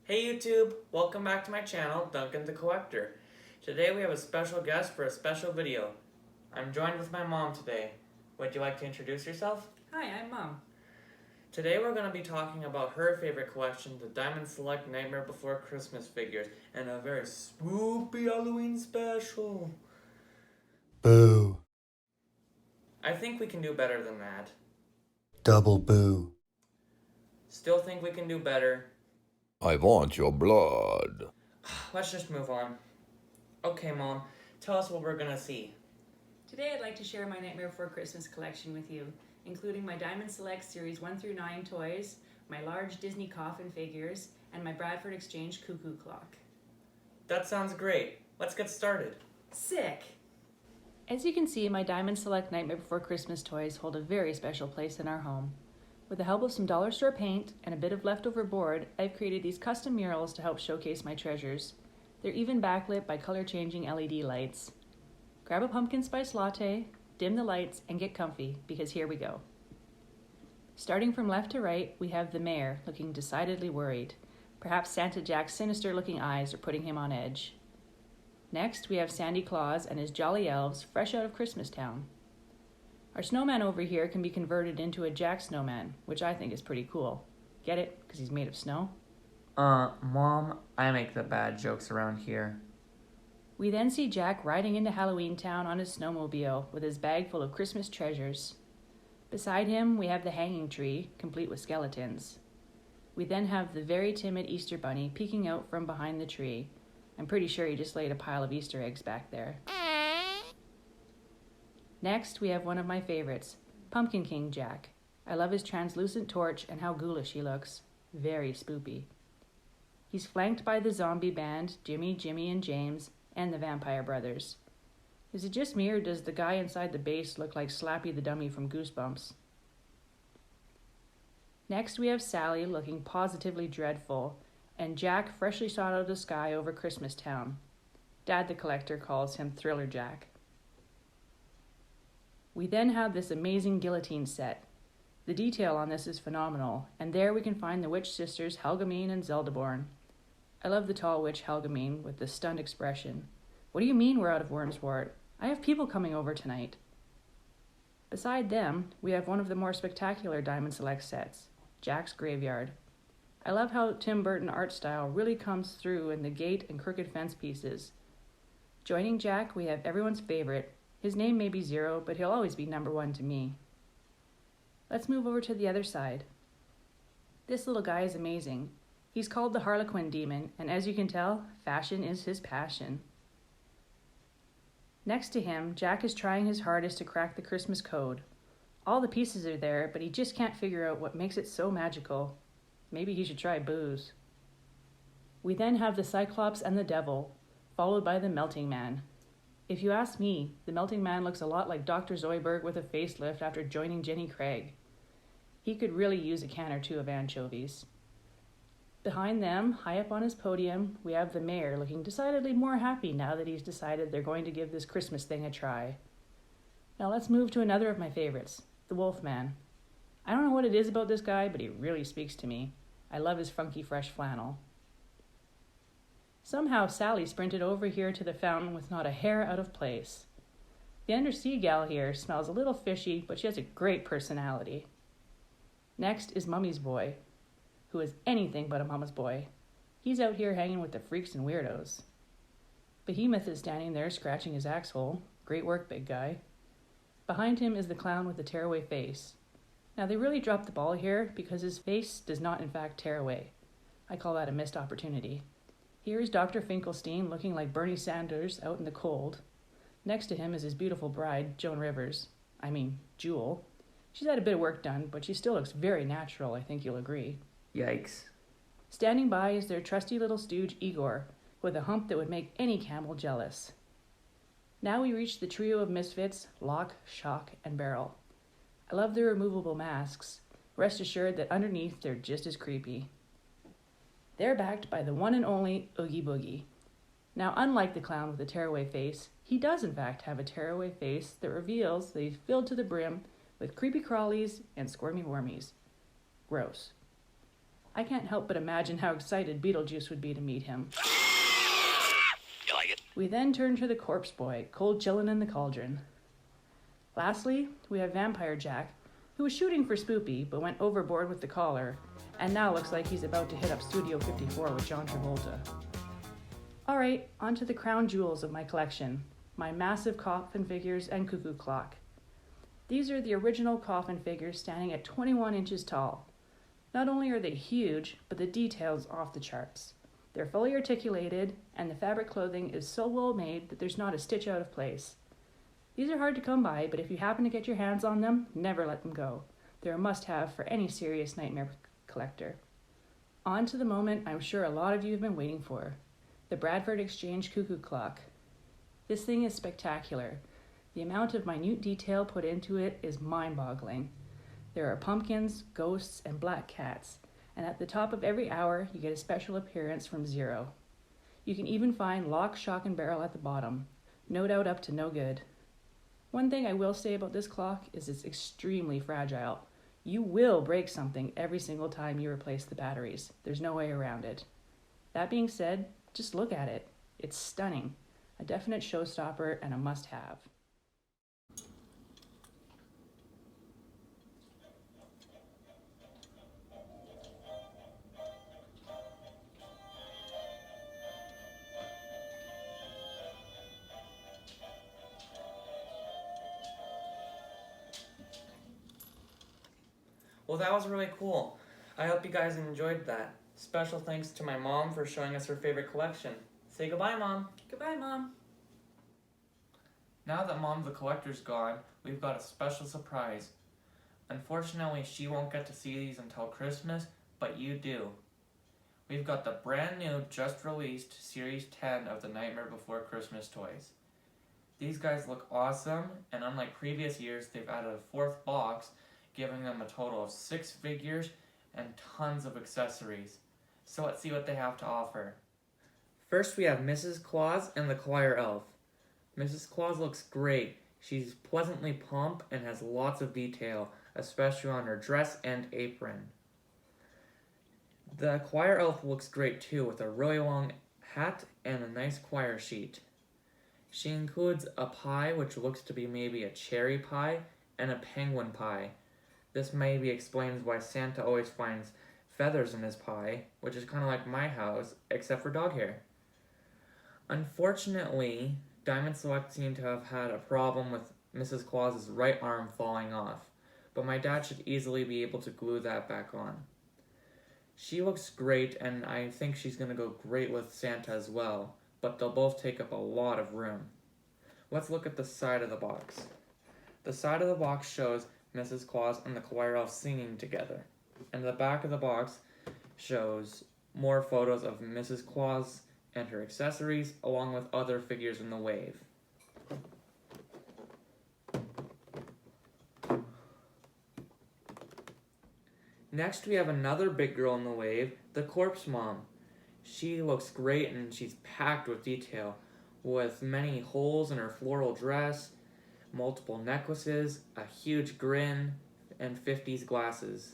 Hey YouTube, welcome back to my channel, Duncan the Collector. Today we have a special guest for a special video. I'm joined with my mom today. Would you like to introduce yourself? Hi, I'm Mom. Today we're going to be talking about her favorite collection, the Diamond Select Nightmare Before Christmas figures, and a very spoopy Halloween special. Boo. I think we can do better than that. Double boo. Still think we can do better. I want your blood. Let's just move on. Okay, Mom, tell us what we're going to see. Today I'd like to share my Nightmare Before Christmas collection with you, including my Diamond Select Series 1 through 9 toys, my large Disney Coffin figures, and my Bradford Exchange cuckoo clock. That sounds great. Let's get started. Sick! As you can see, my Diamond Select Nightmare Before Christmas toys hold a very special place in our home. With the help of some dollar store paint and a bit of leftover board, I've created these custom murals to help showcase my treasures. They're even backlit by color-changing LED lights. Grab a pumpkin spice latte, dim the lights, and get comfy, because here we go. Starting from left to right, we have the mayor, looking decidedly worried. Perhaps Santa Jack's sinister-looking eyes are putting him on edge. Next, we have Sandy Claus and his jolly elves, fresh out of Christmastown. Our snowman over here can be converted into a Jack snowman, which I think is pretty cool. Get it? Because he's made of snow? Mom, I make the bad jokes around here. We then see Jack riding into Halloween Town on his snowmobile with his bag full of Christmas treasures. Beside him, we have the hanging tree, complete with skeletons. We then have the very timid Easter Bunny peeking out from behind the tree. I'm pretty sure he just laid a pile of Easter eggs back there. Next, we have one of my favorites, Pumpkin King Jack. I love his translucent torch and how ghoulish he looks. Very spoopy. He's flanked by the zombie band, Jimmy, Jimmy, and James, and the Vampire Brothers. Is it just me, or does the guy inside the base look like Slappy the Dummy from Goosebumps? Next, we have Sally looking positively dreadful, and Jack freshly shot out of the sky over Christmastown. Dad the Collector calls him Thriller Jack. We then have this amazing guillotine set. The detail on this is phenomenal, and there we can find the witch sisters Helgamine and Zeldaborn. I love the tall witch Helgamine with the stunned expression. What do you mean we're out of Wormswort? I have people coming over tonight. Beside them, we have one of the more spectacular Diamond Select sets, Jack's Graveyard. I love how Tim Burton art style really comes through in the gate and crooked fence pieces. Joining Jack, we have everyone's favorite. His name may be Zero, but he'll always be number one to me. Let's move over to the other side. This little guy is amazing. He's called the Harlequin Demon, and as you can tell, fashion is his passion. Next to him, Jack is trying his hardest to crack the Christmas code. All the pieces are there, but he just can't figure out what makes it so magical. Maybe he should try booze. We then have the Cyclops and the Devil, followed by the Melting Man. If you ask me, the Melting Man looks a lot like Dr. Zoidberg with a facelift after joining Jenny Craig. He could really use a can or two of anchovies. Behind them, high up on his podium, we have the mayor looking decidedly more happy now that he's decided they're going to give this Christmas thing a try. Now let's move to another of my favorites, the Wolfman. I don't know what it is about this guy, but he really speaks to me. I love his funky fresh flannel. Somehow Sally sprinted over here to the fountain with not a hair out of place. The undersea gal here smells a little fishy, but she has a great personality. Next is Mummy's boy, who is anything but a mama's boy. He's out here hanging with the freaks and weirdos. Behemoth is standing there scratching his axe hole. Great work, big guy. Behind him is the clown with the tearaway face. Now they really dropped the ball here because his face does not in fact tear away. I call that a missed opportunity. Here is Dr. Finkelstein looking like Bernie Sanders out in the cold. Next to him is his beautiful bride, Jewel. She's had a bit of work done, but she still looks very natural, I think you'll agree. Yikes. Standing by is their trusty little stooge, Igor, with a hump that would make any camel jealous. Now we reach the trio of misfits, Lock, Shock, and Barrel. I love their removable masks. Rest assured that underneath they're just as creepy. They're backed by the one and only Oogie Boogie. Now, unlike the clown with the tearaway face, he does in fact have a tearaway face that reveals that he's filled to the brim with creepy crawlies and squirmy wormies. Gross. I can't help but imagine how excited Beetlejuice would be to meet him. You like it? We then turn to the corpse boy, cold chillin' in the cauldron. Lastly, we have Vampire Jack, who was shooting for Spoopy but went overboard with the collar, and now looks like he's about to hit up Studio 54 with John Travolta. Alright, on to the crown jewels of my collection, my massive coffin figures and cuckoo clock. These are the original coffin figures standing at 21 inches tall. Not only are they huge, but the detail's off the charts. They're fully articulated, and the fabric clothing is so well made that there's not a stitch out of place. These are hard to come by, but if you happen to get your hands on them, never let them go. They're a must-have for any serious nightmare collector. On to the moment I'm sure a lot of you have been waiting for, the Bradford Exchange cuckoo clock. This thing is spectacular. The amount of minute detail put into it is mind-boggling. There are pumpkins, ghosts, and black cats, and at the top of every hour you get a special appearance from Zero. You can even find lock, shock, and barrel at the bottom, no doubt up to no good. One thing I will say about this clock is it's extremely fragile. You will break something every single time you replace the batteries. There's no way around it. That being said, just look at it. It's stunning. A definite showstopper and a must-have. Well, that was really cool. I hope you guys enjoyed that. Special thanks to my mom for showing us her favorite collection. Say goodbye, Mom. Goodbye, Mom. Now that Mom the collector's gone, we've got a special surprise. Unfortunately, she won't get to see these until Christmas, but you do. We've got the brand new, just released Series 10 of the Nightmare Before Christmas toys. These guys look awesome, and unlike previous years, they've added a fourth box, giving them a total of 6 figures and tons of accessories. So let's see what they have to offer. First we have Mrs. Claus and the Choir Elf. Mrs. Claus looks great. She's pleasantly plump and has lots of detail, especially on her dress and apron. The Choir Elf looks great too, with a really long hat and a nice choir sheet. She includes a pie, which looks to be maybe a cherry pie, and a penguin pie. This maybe explains why Santa always finds feathers in his pie, which is kind of like my house, except for dog hair. Unfortunately, Diamond Select seemed to have had a problem with Mrs. Claus's right arm falling off, but my dad should easily be able to glue that back on. She looks great, and I think she's going to go great with Santa as well, but they'll both take up a lot of room. Let's look at the side of the box. The side of the box shows Mrs. Claus and the choir elf singing together, and the back of the box shows more photos of Mrs. Claus and her accessories, along with other figures in the wave. Next, we have another big girl in the wave, the Corpse Mom. She looks great and she's packed with detail, with many holes in her floral dress, multiple necklaces, a huge grin, and 50s glasses.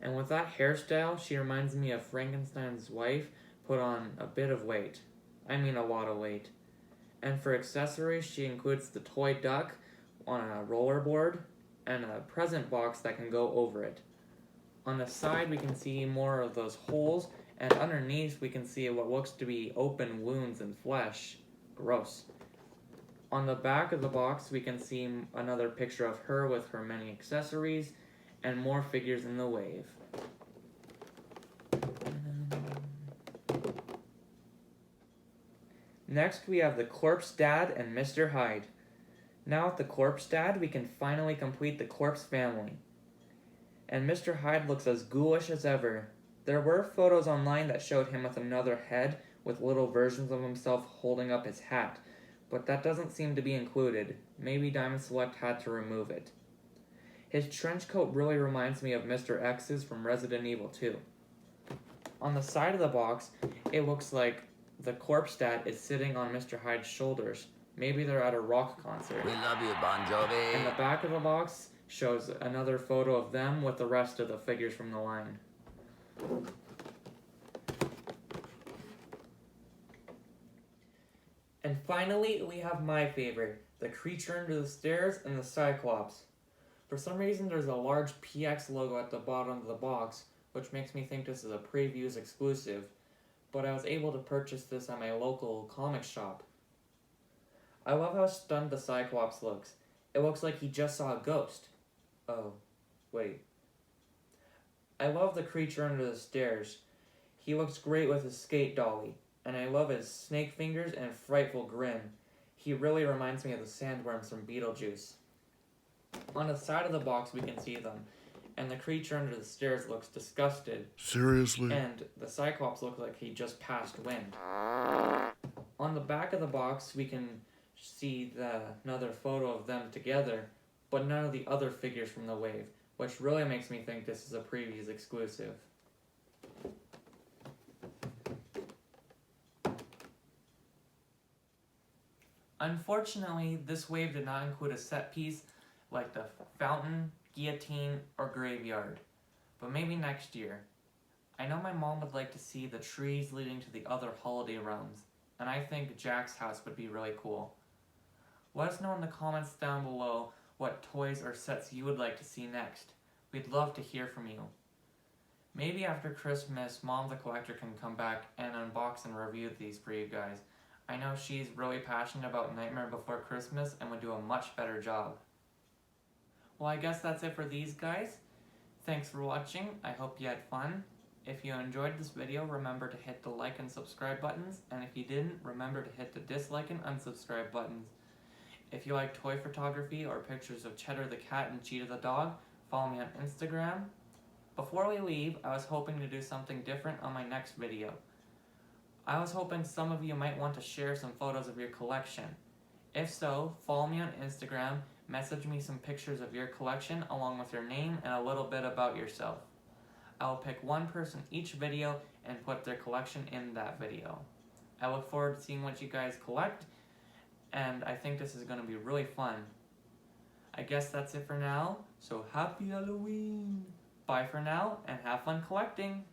And with that hairstyle, she reminds me of Frankenstein's wife put on a bit of weight. I mean a lot of weight. And for accessories, she includes the toy duck on a rollerboard and a present box that can go over it. On the side, we can see more of those holes, and underneath we can see what looks to be open wounds and flesh. Gross. On the back of the box, we can see another picture of her with her many accessories and more figures in the wave. Next, we have the Corpse Dad and Mr. Hyde. Now with the Corpse Dad, we can finally complete the Corpse family. And Mr. Hyde looks as ghoulish as ever. There were photos online that showed him with another head with little versions of himself holding up his hat, but that doesn't seem to be included. Maybe Diamond Select had to remove it. His trench coat really reminds me of Mr. X's from Resident Evil 2. On the side of the box, it looks like the Corpse Dad is sitting on Mr. Hyde's shoulders. Maybe they're at a rock concert. We love you, Bon Jovi. And the back of the box shows another photo of them with the rest of the figures from the line. And finally, we have my favorite, the creature under the stairs and the cyclops. For some reason, there's a large PX logo at the bottom of the box, which makes me think this is a previews exclusive, but I was able to purchase this at my local comic shop. I love how stunned the cyclops looks. It looks like he just saw a ghost. Oh, wait. I love the creature under the stairs. He looks great with his skate dolly, and I love his snake fingers and frightful grin. He really reminds me of the sandworms from Beetlejuice. On the side of the box we can see them, and the creature under the stairs looks disgusted. Seriously? And the cyclops looks like he just passed wind. On the back of the box we can see another photo of them together, but none of the other figures from the wave, which really makes me think this is a previews exclusive. Unfortunately, this wave did not include a set piece like the fountain, guillotine, or graveyard, but maybe next year. I know my mom would like to see the trees leading to the other holiday realms, and I think Jack's house would be really cool. Let us know in the comments down below what toys or sets you would like to see next. We'd love to hear from you. Maybe after Christmas, Mom the Collector can come back and unbox and review these for you guys. I know she's really passionate about Nightmare Before Christmas and would do a much better job. Well, I guess that's it for these guys. Thanks for watching. I hope you had fun. If you enjoyed this video, remember to hit the like and subscribe buttons, and if you didn't, remember to hit the dislike and unsubscribe buttons. If you like toy photography or pictures of Cheddar the cat and Cheetah the dog, follow me on Instagram. Before we leave, I was hoping to do something different on my next video. I was hoping some of you might want to share some photos of your collection. If so, follow me on Instagram, message me some pictures of your collection along with your name and a little bit about yourself. I will pick one person each video and put their collection in that video. I look forward to seeing what you guys collect, and I think this is going to be really fun. I guess that's it for now, so happy Halloween! Bye for now, and have fun collecting!